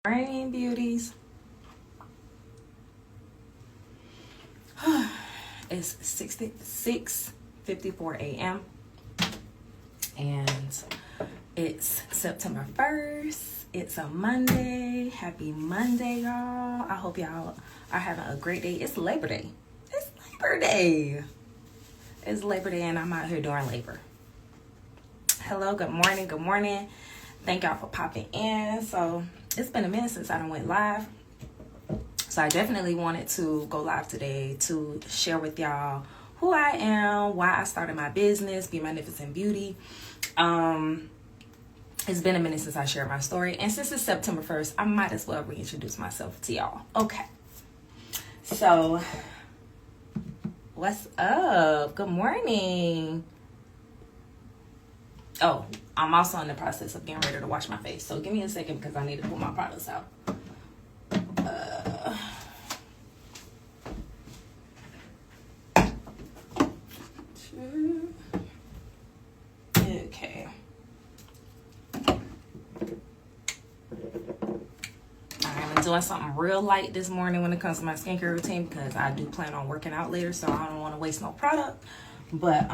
Morning, beauties. It's 6:54 a.m. and it's September 1st. It's a Monday. Happy Monday, y'all. I hope y'all are having a great day. It's Labor Day. It's Labor Day. It's Labor Day and I'm out here doing labor. Hello, good morning, good morning. Thank y'all for popping in. So it's been a minute since I done went live. So I definitely wanted to go live today to share with y'all who I am, why I started my business, Be Magnificent Beauty. It's been a minute since I shared my story. And since it's September 1st, I might as well reintroduce myself to y'all. Okay. So, what's up? Good morning. Oh, I'm also in the process of getting ready to wash my face. So give me a second because I need to pull my products out. Okay. I'm doing something real light this morning when it comes to my skincare routine because I do plan on working out later, so I don't want to waste no product. But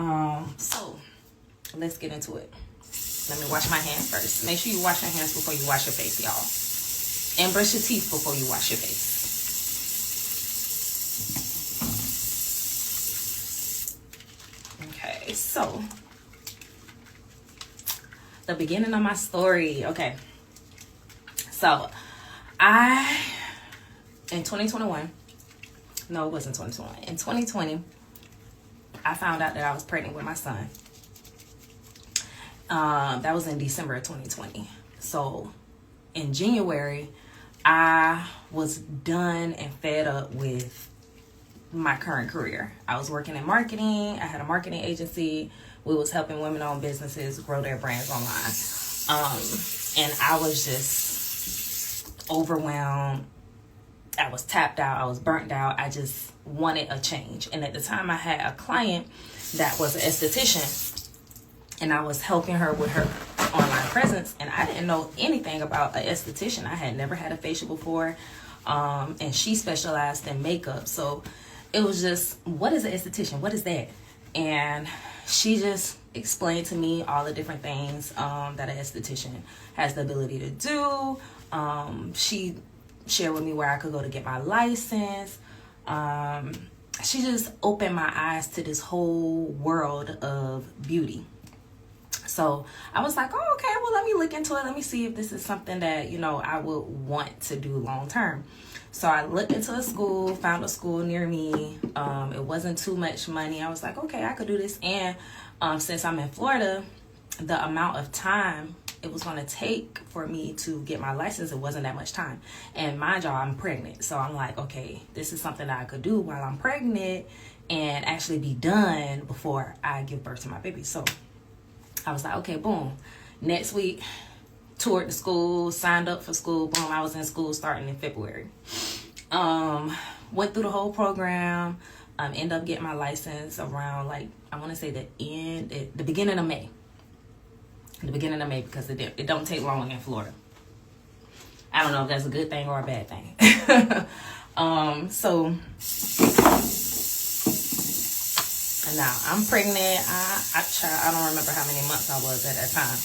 so let's get into it. Let me wash my hands first. Make sure you wash your hands before you wash your face, y'all. And brush your teeth before you wash your face. Okay, so the beginning of my story. Okay, so in 2021, no, it wasn't 2021. In 2020, I found out that I was pregnant with my son. That was in December of 2020. So in January, I was done and fed up with my current career. I was working in marketing. I had a marketing agency. We was helping women-owned businesses grow their brands online. And I was just overwhelmed. I was tapped out. I was burnt out. I just wanted a change. And at the time, I had a client that was an esthetician. And I was helping her with her online presence. And I didn't know anything about an esthetician. I had never had a facial before. And she specialized in makeup. So it was just, what is an esthetician? What is that? And she just explained to me all the different things that an esthetician has the ability to do. She shared with me where I could go to get my license. She just opened my eyes to this whole world of beauty. So I was like, oh, okay, well, let me look into it. Let me see if this is something that, I would want to do long term. So I looked into a school, found a school near me. It wasn't too much money. I was like, okay, I could do this. And since I'm in Florida, the amount of time it was going to take for me to get my license, it wasn't that much time. And mind y'all, I'm pregnant. So I'm like, okay, this is something that I could do while I'm pregnant and actually be done before I give birth to my baby. So I was like, okay, boom. Next week, toured the school, signed up for school. Boom, I was in school starting in February. Went through the whole program. Ended up getting my license around, I want to say the beginning of May. The beginning of May, because it don't take long in Florida. I don't know if that's a good thing or a bad thing. So now I'm pregnant. I don't remember how many months I was at that time.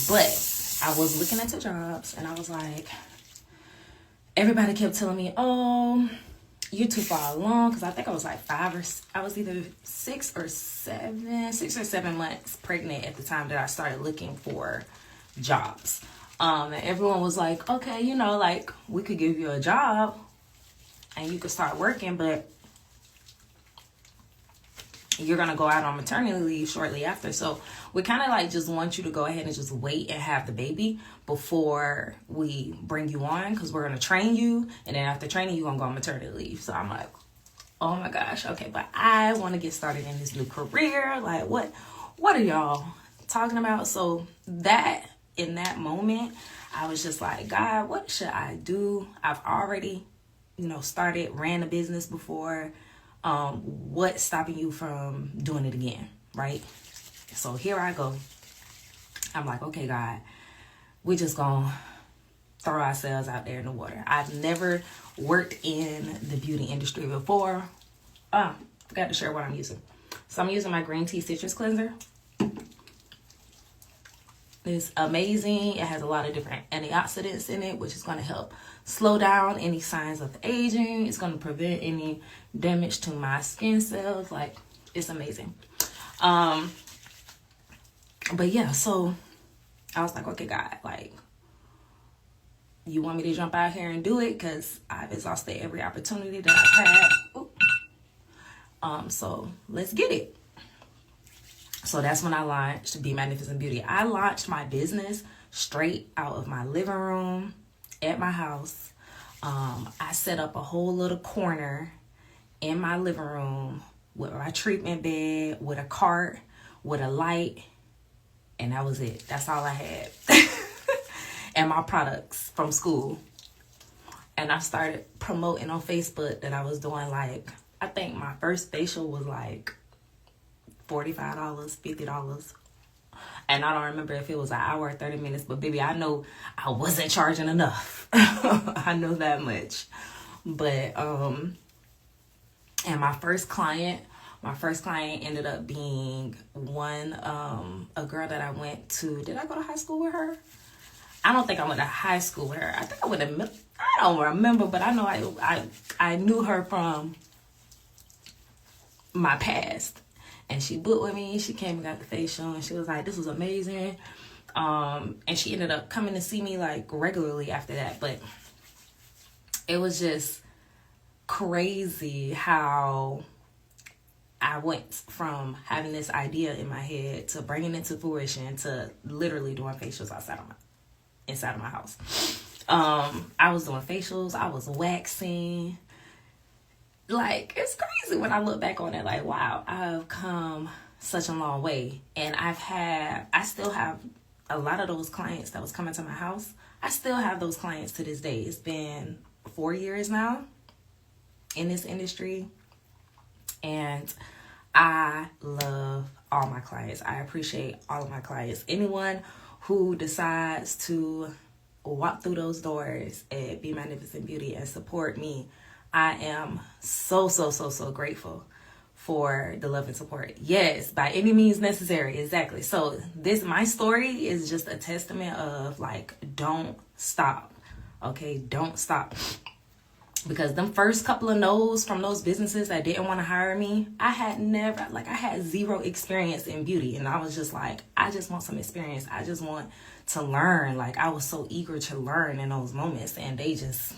But I was looking into jobs and I was like, everybody kept telling me, oh, you're too far along. Because I think I was like I was either 6 or 7 months pregnant at the time that I started looking for jobs. And everyone was like, okay, we could give you a job and you could start working, but you're going to go out on maternity leave shortly after. So we kind of just want you to go ahead and just wait and have the baby before we bring you on, because we're going to train you. And then after training, you're going to go on maternity leave. So I'm like, oh my gosh. Okay. But I want to get started in this new career. What are y'all talking about? So in that moment, I was just like, God, what should I do? I've already, ran a business before. What's stopping you from doing it again, right? So here I go. I'm like, okay, God, we just gonna throw ourselves out there in the water. I've never worked in the beauty industry before. Forgot to share what I'm using. So I'm using my green tea citrus cleanser. It's amazing. It has a lot of different antioxidants in it, which is going to help slow down any signs of aging. It's going to prevent any damage to my skin cells. Like, it's amazing. But yeah, so I was like, okay, God, like, you want me to jump out here and do it? Because I've exhausted every opportunity that I've had. So let's get it. So that's when I launched Be Magnificent Beauty. I launched my business straight out of my living room at my house. I set up a whole little corner in my living room with my treatment bed, with a cart, with a light, and that was it. That's all I had. And my products from school. And I started promoting on Facebook that I was doing, like, I think my first facial was like $45, $50. And I don't remember if it was an hour or 30 minutes, but baby, I know I wasn't charging enough. I know that much. But, and my first client ended up being a girl that I went to. Did I go to high school with her? I don't think I went to high school with her. I think I went to, I don't remember, but I know I knew her from my past. And she booked with me. She came and got the facial, and she was like, this was amazing. And she ended up coming to see me like regularly after that. But it was just crazy how I went from having this idea in my head to bringing it to fruition to literally doing facials inside of my house. I was doing facials. I was waxing. Like, it's crazy when I look back on it. Like, wow, I've come such a long way. And I still have a lot of those clients that was coming to my house. I still have those clients to this day. It's been 4 years now in this industry. And I love all my clients. I appreciate all of my clients. Anyone who decides to walk through those doors at Be Magnificent Beauty and support me, I am so grateful for the love and support. Yes, by any means necessary. Exactly. So my story is just a testament of, like, don't stop. Okay, don't stop. Because them first couple of no's from those businesses that didn't want to hire me, I had zero experience in beauty. And I was just like, I just want some experience. I just want to learn. Like, I was so eager to learn in those moments. And they was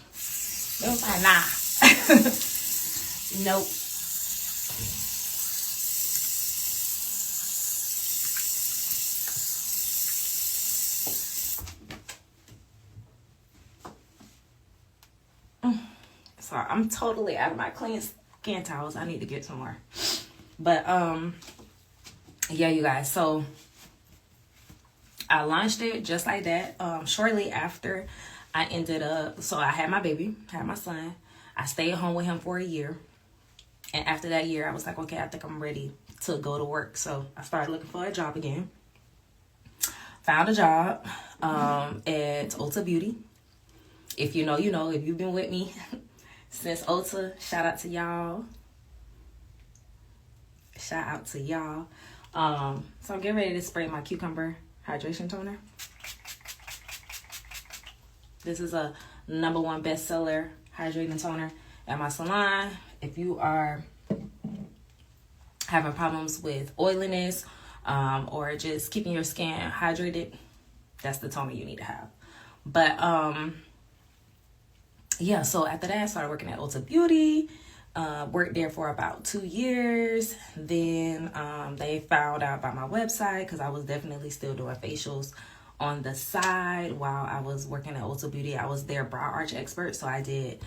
like, nah. Nope. So I'm totally out of my clean skin towels. I need to get some more. But yeah, you guys. So I launched it just like that. Shortly after, I ended up. So I had my baby, had my son. I stayed home with him for a year. And after that year, I was like, okay, I think I'm ready to go to work. So I started looking for a job again. Found a job at Ulta Beauty. If you know, you know. If you've been with me since Ulta, shout out to y'all. Shout out to y'all. So I'm getting ready to spray my cucumber hydration toner. This is a #1 bestseller hydrating toner at my salon. If you are having problems with oiliness or just keeping your skin hydrated, that's the toner you need to have. But yeah, so after that, I started working at Ulta Beauty. Worked there for about 2 years. Then they found out about my website because I was definitely still doing facials on the side while I was working at Ulta Beauty. I was their brow arch expert, so I did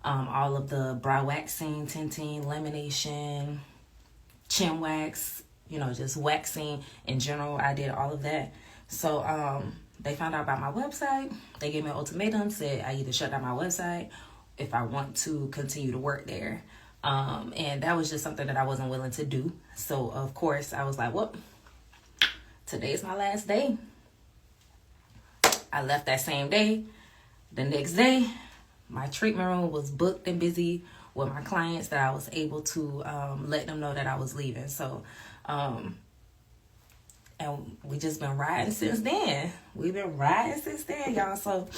all of the brow waxing, tinting, lamination, chin wax, just waxing in general. I did all of that. So they found out about my website. They gave me an ultimatum, said I either shut down my website if I want to continue to work there. And that was just something that I wasn't willing to do. So, of course, I was like, well, today's my last day. I left that same day. The next day, my treatment room was booked and busy with my clients that I was able to let them know that I was leaving. So, and we just been riding since then. We've been riding since then, y'all. So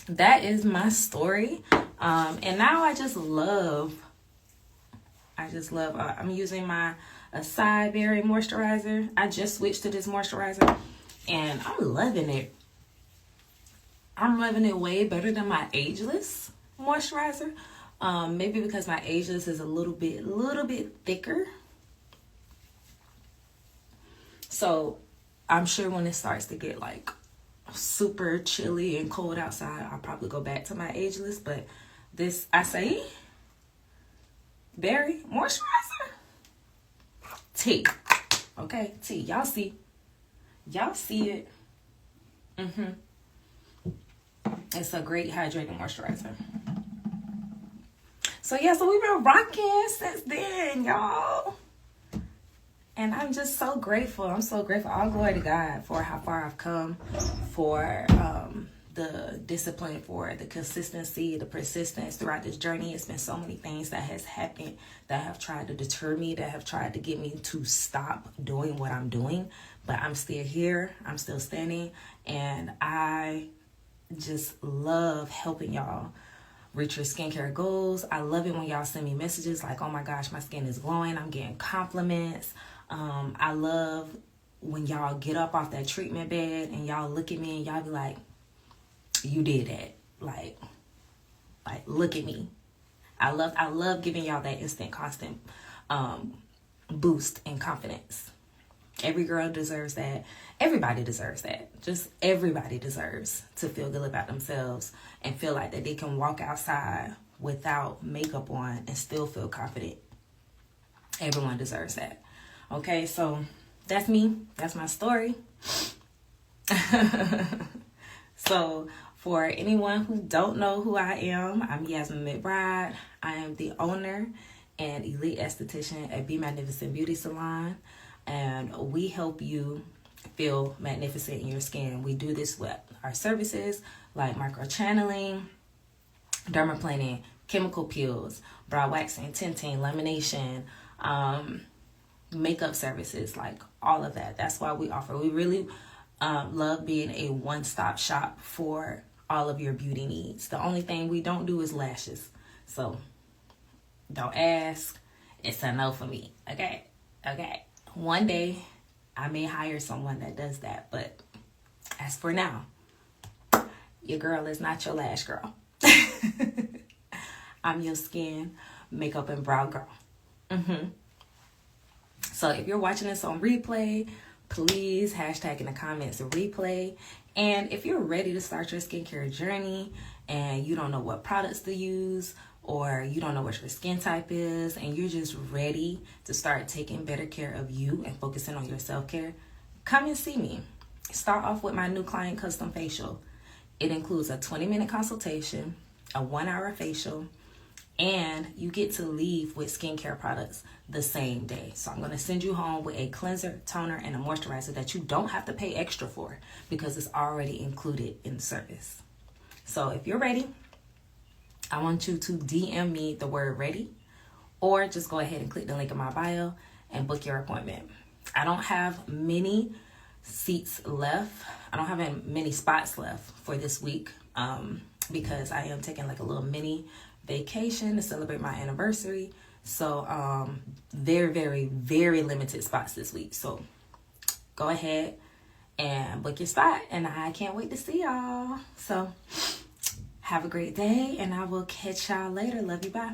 that is my story. And now I'm using my Açaí Berry Moisturizer. I just switched to this moisturizer and I'm loving it. I'm loving it way better than my Ageless moisturizer. Maybe because my Ageless is a little bit thicker. So I'm sure when it starts to get like super chilly and cold outside, I'll probably go back to my Ageless. But this Açaí Berry Moisturizer, T. Okay, T. Y'all see it. It's a great hydrating moisturizer. So yeah, so we've been rocking since then, y'all. And I'm just so grateful. I'm so grateful. All glory to God for how far I've come, for the discipline, for the consistency, the persistence throughout this journey. It's been so many things that has happened that have tried to deter me, that have tried to get me to stop doing what I'm doing. But I'm still here. I'm still standing. And I just love helping y'all reach your skincare goals. I love it when y'all send me messages like, oh my gosh, my skin is glowing. I'm getting compliments. I love when y'all get up off that treatment bed and y'all look at me and y'all be like, you did that. Like look at me. I love giving y'all that instant, constant boost in confidence. Every girl deserves that. Everybody deserves that. Just everybody deserves to feel good about themselves and feel like that they can walk outside without makeup on and still feel confident. Everyone deserves that. Okay, so that's me. That's my story. So for anyone who don't know who I am, I'm Yasmin McBride. I am the owner and elite esthetician at Be Magnificent Beauty Salon. And we help you feel magnificent in your skin. We do this with our services like microchanneling, dermaplaning, chemical peels, brow waxing, tinting, lamination, makeup services, like all of that. That's why we offer. We really love being a one-stop shop for all of your beauty needs. The only thing we don't do is lashes. So don't ask. It's a no for me. Okay. One day I may hire someone that does that, but as for now, your girl is not your lash girl. I'm your skin, makeup, and brow girl. So if you're watching this on replay, please hashtag in the comments replay. And if you're ready to start your skincare journey and you don't know what products to use, or you don't know what your skin type is, and you're just ready to start taking better care of you and focusing on your self-care, come and see me. Start off with my new client custom facial. It includes a 20-minute consultation, a 1-hour facial, and you get to leave with skincare products the same day. So I'm going to send you home with a cleanser, toner, and a moisturizer that you don't have to pay extra for because it's already included in the service. So if you're ready, I want you to DM me the word ready, or just go ahead and click the link in my bio and book your appointment. I don't have many seats left. I don't have many spots left for this week because I am taking like a little mini vacation to celebrate my anniversary. So very, very, very limited spots this week. So go ahead and book your spot, and I can't wait to see y'all. So have a great day, and I will catch y'all later. Love you. Bye.